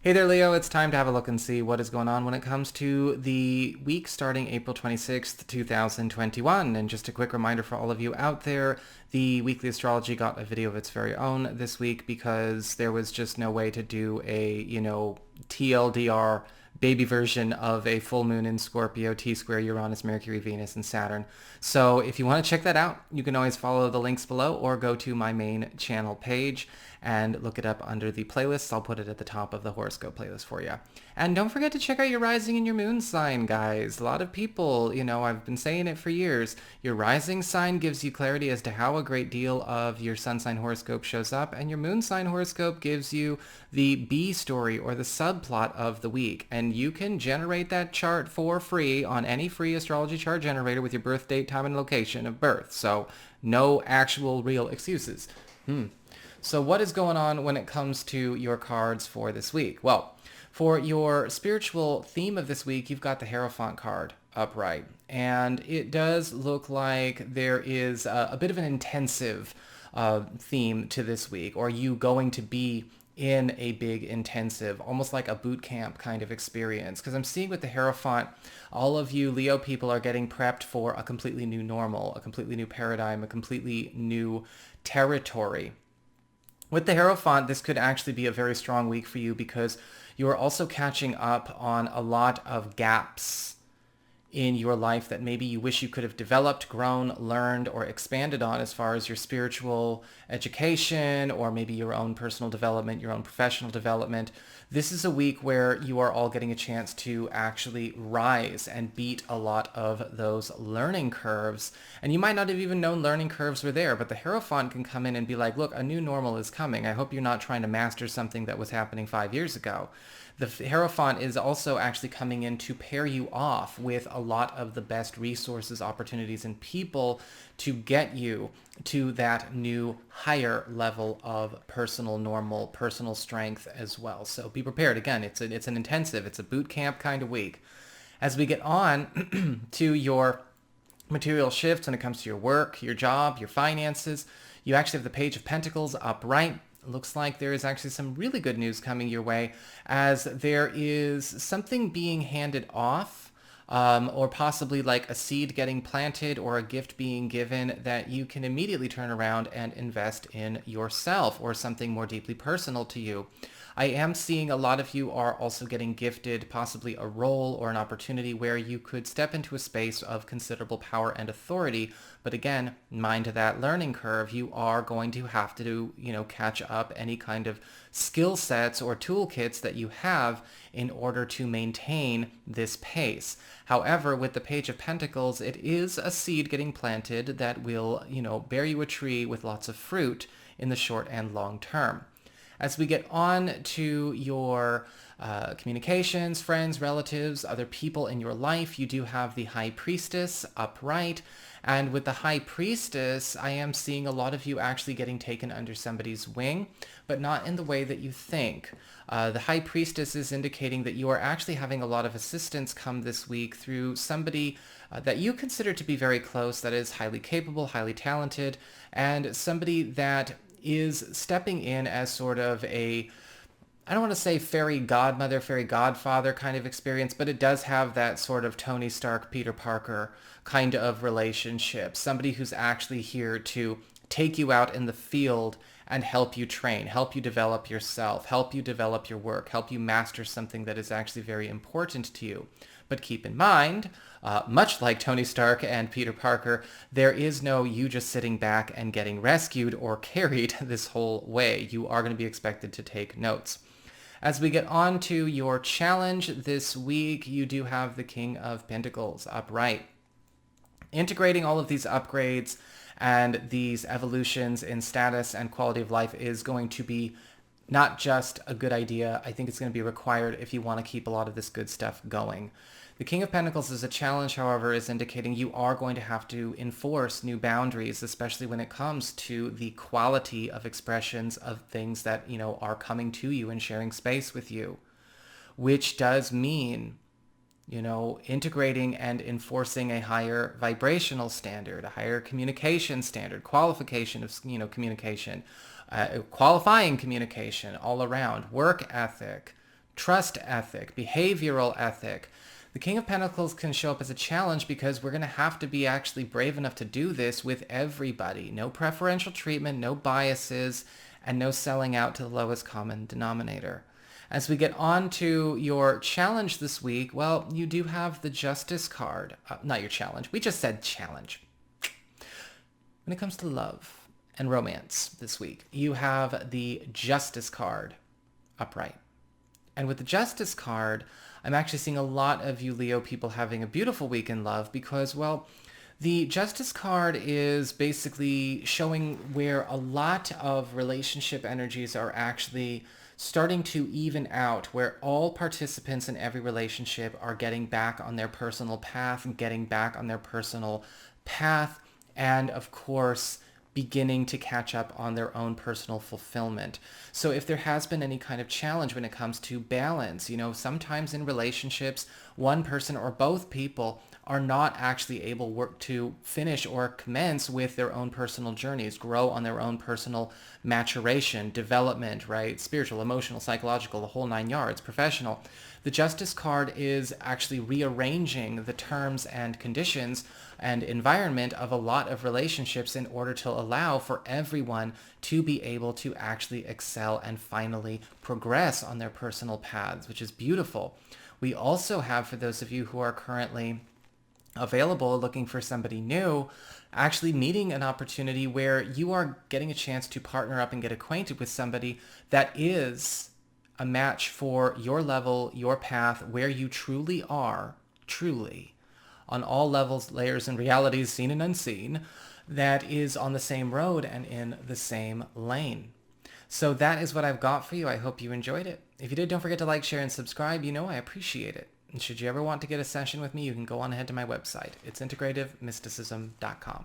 Hey there, Leo. It's time to have a look and see what is going on when it comes to the week starting April 26th, 2021. And just a quick reminder for all of you out there, the weekly astrology got a video of its very own this week because there was just no way to do a, TLDR baby version of a full moon in Scorpio, T-square, Uranus, Mercury, Venus, and Saturn. So if you want to check that out, you can always follow the links below or go to my main channel page and look it up under the playlists. I'll put it at the top of the horoscope playlist for you. And don't forget to check out your rising and your moon sign, guys. A lot of people, I've been saying it for years. Your rising sign gives you clarity as to how a great deal of your sun sign horoscope shows up, and your moon sign horoscope gives you the B story or the subplot of the week. And you can generate that chart for free on any free astrology chart generator with your birth date, time, and location of birth. So no actual real excuses. So what is going on when it comes to your cards for this week? Well, for your spiritual theme of this week, you've got the Hierophant card upright. And it does look like there is a bit of an intensive theme to this week. Or are you going to be in a big intensive, almost like a boot camp kind of experience? Because I'm seeing with the Hierophant, all of you Leo people are getting prepped for a completely new normal, a completely new paradigm, a completely new territory. With the Hierophant, this could actually be a very strong week for you because you are also catching up on a lot of gaps in your life that maybe you wish you could have developed, grown, learned, or expanded on as far as your spiritual education or maybe your own personal development, your own professional development. This is a week where you are all getting a chance to actually rise and beat a lot of those learning curves. And you might not have even known learning curves were there, but the Hierophant can come in and be like, look, a new normal is coming. I hope you're not trying to master something that was happening 5 years ago. The Hierophant is also actually coming in to pair you off with a lot of the best resources, opportunities, and people to get you to that new higher level of personal normal, personal strength as well. So be prepared. Again, it's an intensive, it's a boot camp kind of week. As we get on to your material shifts when it comes to your work, your job, your finances, you actually have the Page of Pentacles upright. Looks like there is actually some really good news coming your way as there is something being handed off or possibly like a seed getting planted or a gift being given that you can immediately turn around and invest in yourself or something more deeply personal to you. I am seeing a lot of you are also getting gifted possibly a role or an opportunity where you could step into a space of considerable power and authority. But again, mind that learning curve, you are going to have to, catch up any kind of skill sets or toolkits that you have in order to maintain this pace. However, with the Page of Pentacles, it is a seed getting planted that will, bear you a tree with lots of fruit in the short and long term. As we get on to your communications, friends, relatives, other people in your life, you do have the High Priestess upright. And with the High Priestess, I am seeing a lot of you actually getting taken under somebody's wing, but not in the way that you think. The High Priestess is indicating that you are actually having a lot of assistance come this week through somebody that you consider to be very close, that is highly capable, highly talented, and somebody that is stepping in as sort of a, I don't want to say fairy godmother, fairy godfather kind of experience, but it does have that sort of Tony Stark, Peter Parker kind of relationship. Somebody who's actually here to take you out in the field and help you train, help you develop yourself, help you develop your work, help you master something that is actually very important to you. But keep in mind, much like Tony Stark and Peter Parker, there is no you just sitting back and getting rescued or carried this whole way. You are going to be expected to take notes. As we get on to your challenge this week, you do have the King of Pentacles upright. Integrating all of these upgrades and these evolutions in status and quality of life is going to be not just a good idea. I think it's going to be required if you want to keep a lot of this good stuff going. The King of Pentacles as a challenge, however, is indicating you are going to have to enforce new boundaries, especially when it comes to the quality of expressions of things that, are coming to you and sharing space with you, which does mean, integrating and enforcing a higher vibrational standard, a higher communication standard, qualification of, communication, qualifying communication all around, work ethic, trust ethic, behavioral ethic. The King of Pentacles can show up as a challenge because we're going to have to be actually brave enough to do this with everybody. No preferential treatment, no biases, and no selling out to the lowest common denominator. As we get on to your challenge this week, well, you do have the Justice card. Not your challenge. We just said challenge. When it comes to love and romance this week, you have the Justice card upright. And with the Justice card, I'm actually seeing a lot of you Leo people having a beautiful week in love because, well, the Justice card is basically showing where a lot of relationship energies are actually starting to even out, where all participants in every relationship are getting back on their personal path and getting back on their personal path, and of course, beginning to catch up on their own personal fulfillment. So if there has been any kind of challenge when it comes to balance, sometimes in relationships, one person or both people are not actually able to finish or commence with their own personal journeys, grow on their own personal maturation, development, right? Spiritual, emotional, psychological, the whole 9 yards, professional. The Justice card is actually rearranging the terms and conditions and environment of a lot of relationships in order to allow for everyone to be able to actually excel and finally progress on their personal paths, which is beautiful. We also have, for those of you who are currently available looking for somebody new, actually meeting an opportunity where you are getting a chance to partner up and get acquainted with somebody that is a match for your level, your path, where you truly are, truly, on all levels, layers, and realities, seen and unseen, that is on the same road and in the same lane. So that is what I've got for you. I hope you enjoyed it. If you did, don't forget to like, share, and subscribe. I appreciate it. And should you ever want to get a session with me, you can go on ahead to my website. It's integrativemysticism.com.